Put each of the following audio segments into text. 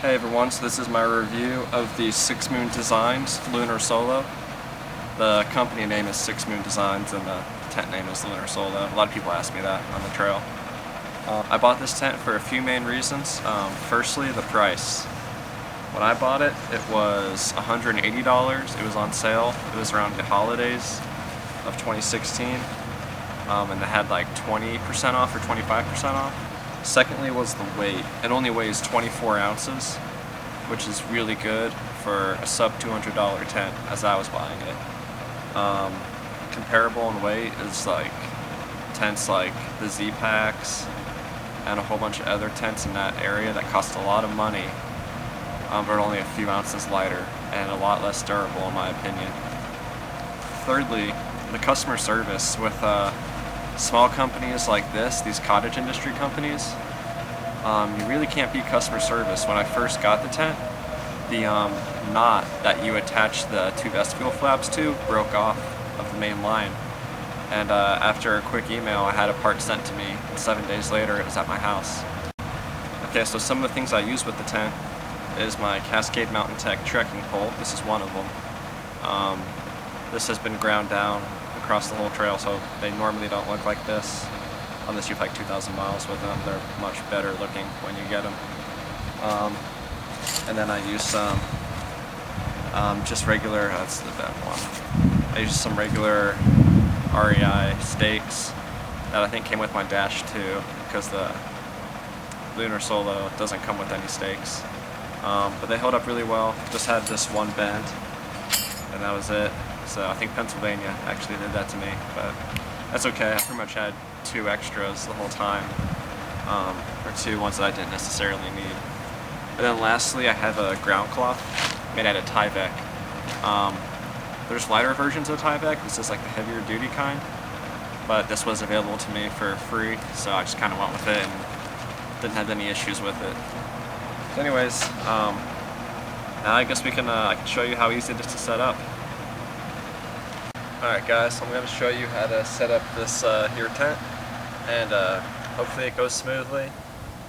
Hey everyone, so this is my review of the 6 Moon Designs Lunar Solo. The company name is 6 Moon Designs and the tent name is Lunar Solo. A lot of people ask me that on the trail. I bought this tent for a few main reasons. Firstly, the price. When I bought it, it was $180. It was on sale. It was around the holidays of 2016. And they had like 20% off or 25% off. Secondly was the weight. It only weighs 24 ounces, which is really good for a sub $200 tent as I was buying it. Comparable in weight is like tents like the Z-Packs and a whole bunch of other tents in that area that cost a lot of money, but are only a few ounces lighter and a lot less durable in my opinion. Thirdly, the customer service with small companies like this, these cottage industry companies, you really can't beat customer service. When I first got the tent, the knot that you attach the two vestibule flaps to broke off of the main line. And after a quick email, I had a part sent to me, and 7 days later it was at my house. Okay, so some of the things I use with the tent is my Cascade Mountain Tech trekking pole. This is one of them. This has been ground down across the whole trail, so they normally don't look like this unless you've hiked 2,000 miles with them. They're much better looking when you get them. And then I use some just regular, that's the bad one. I use some regular REI stakes that I think came with my Dash too, because the Lunar Solo doesn't come with any stakes. But they held up really well. Just had this one bend, and that was it. So I think Pennsylvania actually did that to me, but that's okay. I pretty much had two extras the whole time, or two ones that I didn't necessarily need. And then lastly, I have a ground cloth made out of Tyvek. There's lighter versions of Tyvek. This is like the heavier duty kind, but this was available to me for free, so I just kind of went with it and didn't have any issues with it. So anyways, now I guess I can show you how easy it is to set up. Alright guys, so I'm going to show you how to set up this here tent, and hopefully it goes smoothly.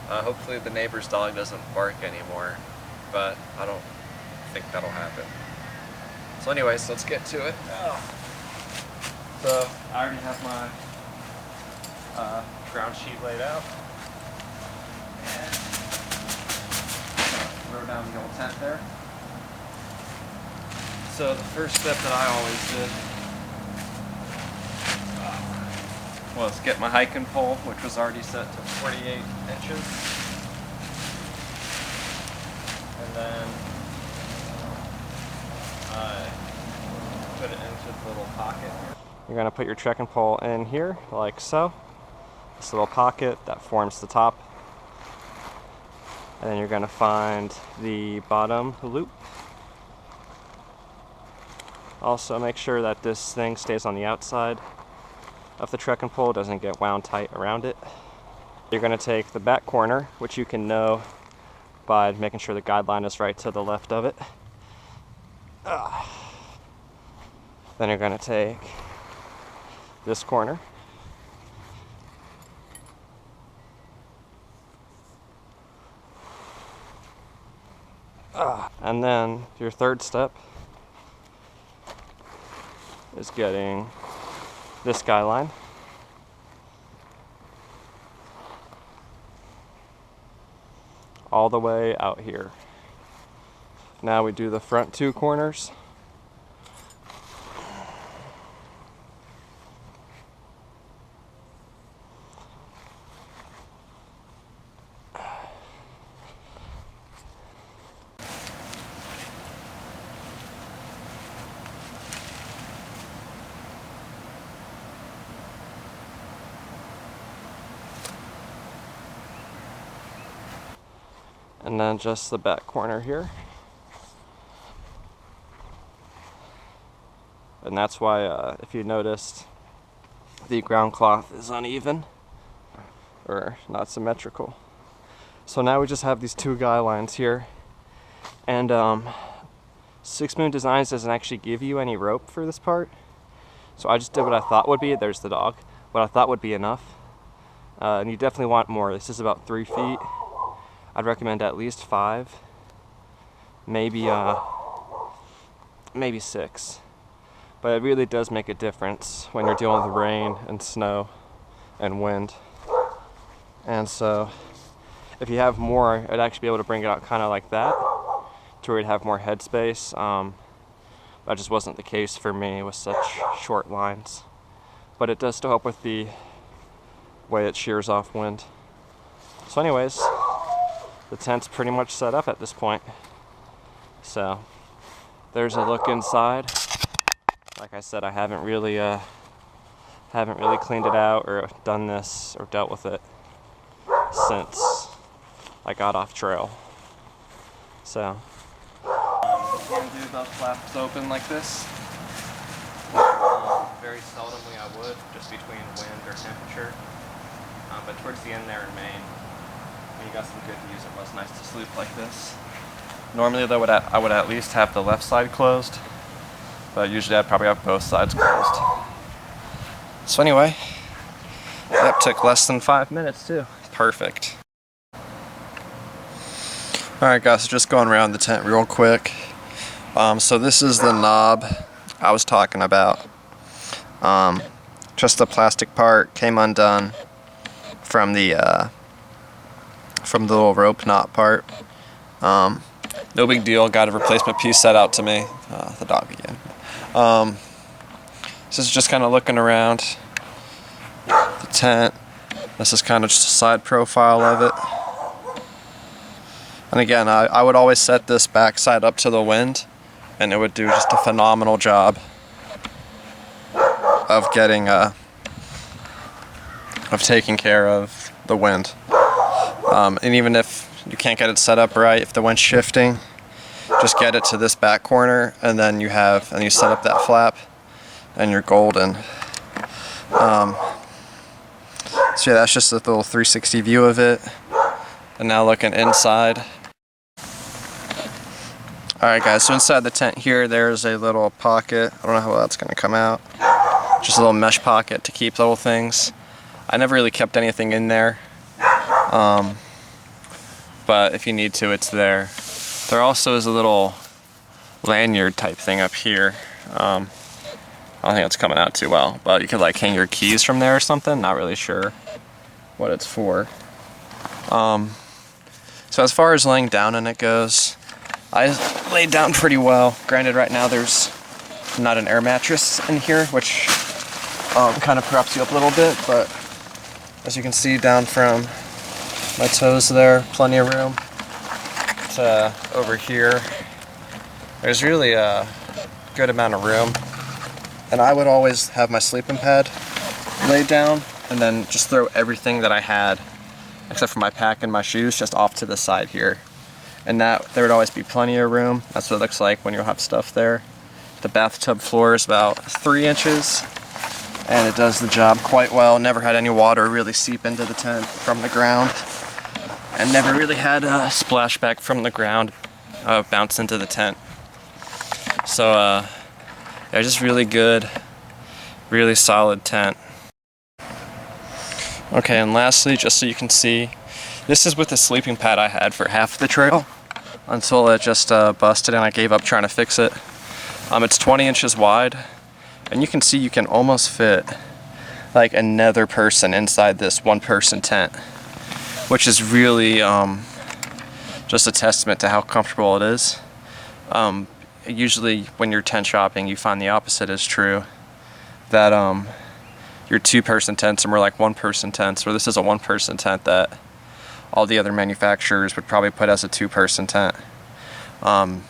Hopefully the neighbor's dog doesn't bark anymore, but I don't think that'll happen. So anyways, let's get to it. So I already have my ground sheet laid out, and throw down the old tent there. So the first step that I always did was get my hiking pole, which was already set to 48 inches. And then I put it into the little pocket here. You're going to put your trekking pole in here, like so. This little pocket that forms the top. And then you're going to find the bottom loop. Also make sure that this thing stays on the outside of the trekking pole, doesn't get wound tight around it. You're going to take the back corner, which you can know by making sure the guideline is right to the left of it. Then you're going to take this corner. And then your third step is getting this guy line. All the way out here. Now we do the front two corners. And then just the back corner here. And that's why, if you noticed, the ground cloth is uneven or not symmetrical. So now we just have these two guy lines here, and 6 Moon Designs doesn't actually give you any rope for this part. So I just did what I thought would be, there's the dog, what I thought would be enough. And you definitely want more. This is about 3 feet. I'd recommend at least 5. maybe maybe 6. But it really does make a difference when you're dealing with rain and snow and wind. And so if you have more, I'd actually be able to bring it out kind of like that, to where you'd have more headspace. That just wasn't the case for me with such short lines. But it does still help with the way it shears off wind. So anyways, the tent's pretty much set up at this point. So there's a look inside. Like I said, I haven't really cleaned it out or done this or dealt with it since I got off trail. So I'm going to do the flaps open like this. Very seldomly I would, just between wind or temperature. But towards the end there in Maine, when you got some good views, it was nice to sleep like this. Normally though, I would at least have the left side closed, but usually I'd probably have both sides closed. So anyway, that took less than 5 minutes too. Perfect. Alright guys, so just going around the tent real quick. So this is the knob I was talking about. Just the plastic part came undone from the little rope knot part. No big deal, got a replacement piece set out to me. The dog again. So this is just kind of looking around the tent. This is kind of just a side profile of it. And again, I would always set this backside up to the wind, and it would do just a phenomenal job of getting of taking care of the wind. And even if you can't get it set up right, if the wind's shifting, just get it to this back corner, and then you set up that flap, and you're golden. So yeah, that's just a little 360 view of it. And now looking inside. Alright guys, so inside the tent here, there's a little pocket. I don't know how well that's going to come out. Just a little mesh pocket to keep little things. I never really kept anything in there. But if you need to, it's there. There also is a little lanyard type thing up here. I don't think it's coming out too well, but you could like hang your keys from there or something. Not really sure what it's for. So as far as laying down in it goes, I laid down pretty well. Granted, right now there's not an air mattress in here, which kind of props you up a little bit, but as you can see down from my toes there, plenty of room to over here. There's really a good amount of room. And I would always have my sleeping pad laid down and then just throw everything that I had, except for my pack and my shoes, just off to the side here. And there would always be plenty of room. That's what it looks like when you'll have stuff there. The bathtub floor is about 3 inches, and it does the job quite well. Never had any water really seep into the tent from the ground, and never really had a splashback from the ground bounce into the tent. So yeah, just really good, really solid tent. Okay, and lastly, just so you can see, this is with the sleeping pad I had for half the trail until it just busted and I gave up trying to fix it. It's 20 inches wide, and you can see you can almost fit like another person inside this one-person tent, which is really just a testament to how comfortable it is. Usually when you're tent shopping, you find the opposite is true, that your 2-person tents are more like 1-person tents, where this is a 1-person tent that all the other manufacturers would probably put as a 2-person tent. And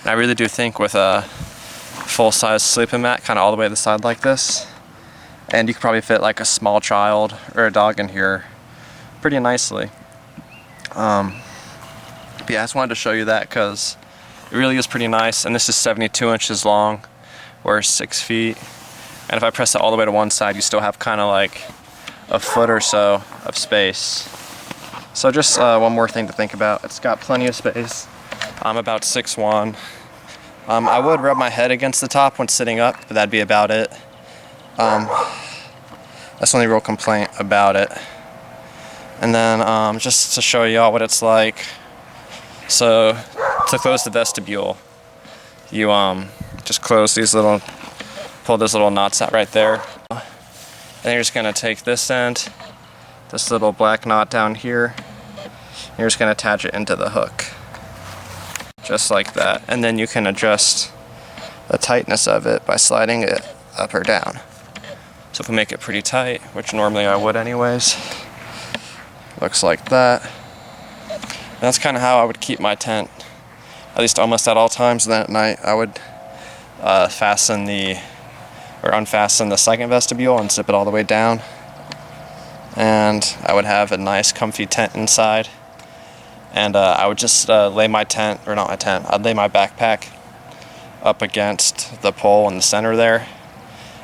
I really do think with a full-size sleeping mat kind of all the way to the side like this, and you could probably fit like a small child or a dog in here pretty nicely. But yeah, I just wanted to show you that because it really is pretty nice. And this is 72 inches long, or 6 feet. And if I press it all the way to one side, you still have kind of like a foot or so of space. So just one more thing to think about. It's got plenty of space. I'm about 6'1". I would rub my head against the top when sitting up, but that'd be about it. That's the only real complaint about it. And then just to show y'all what it's like. So to close the vestibule, you just close these pull those little knots out right there. Then you're just gonna take this end, this little black knot down here, and you're just gonna attach it into the hook. Just like that. And then you can adjust the tightness of it by sliding it up or down. So if we make it pretty tight, which normally I would anyways, looks like that. And that's kind of how I would keep my tent, at least almost at all times. And then at night I would unfasten the second vestibule and zip it all the way down. And I would have a nice comfy tent inside. And I would just lay my tent, or not my tent, I'd lay my backpack up against the pole in the center there.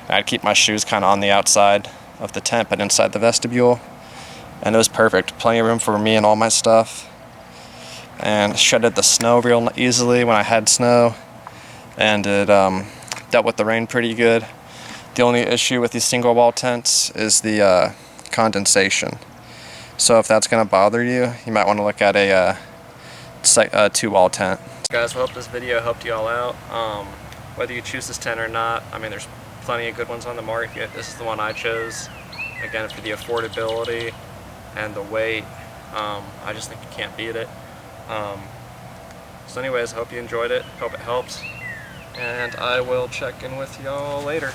And I'd keep my shoes kind of on the outside of the tent, but inside the vestibule. And it was perfect. Plenty of room for me and all my stuff. And shredded the snow real easily when I had snow. And it dealt with the rain pretty good. The only issue with these single wall tents is the condensation. So if that's going to bother you, you might want to look at a 2-wall tent. Guys, I hope this video helped you all out. Whether you choose this tent or not, I mean, there's plenty of good ones on the market. This is the one I chose. Again, for the affordability and the weight, I just think you can't beat it. So anyways, I hope you enjoyed it. Hope it helped. And I will check in with y'all later.